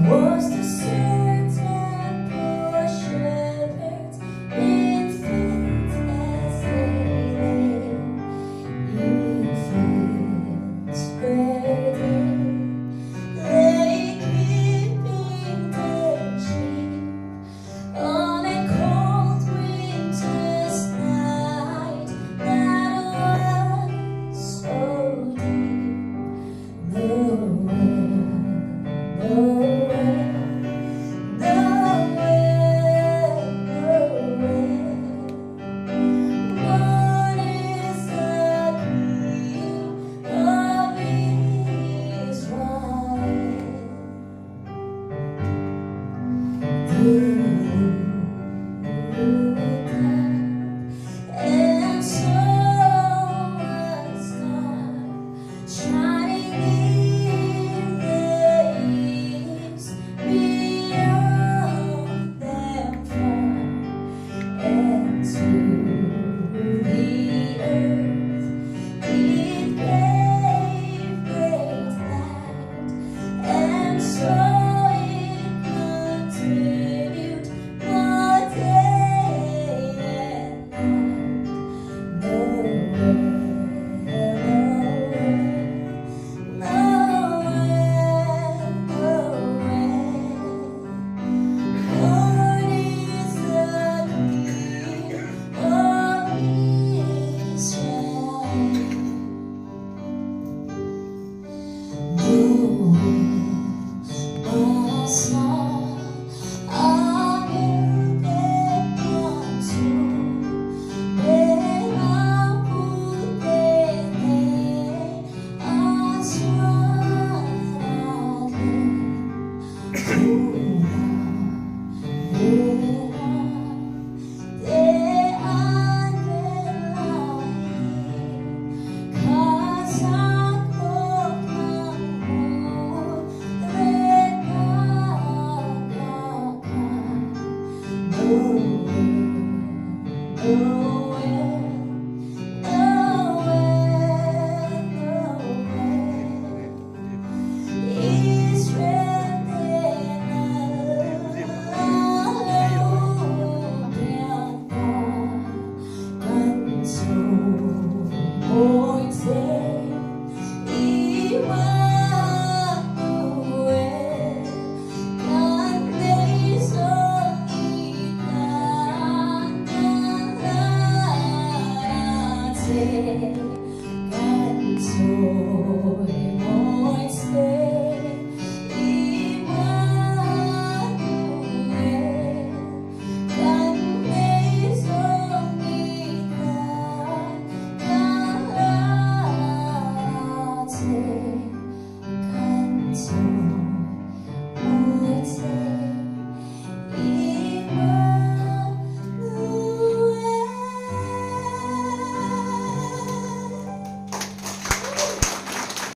Was the certain poor shepherds infant as they lay in fields where they lay keeping their sheep on a cold winter's night that was so deep. And so was God, shining in the east, beyond them far, and to the earth it gave great light, and so continued more day and night. Lord is the King of Israel. A small Points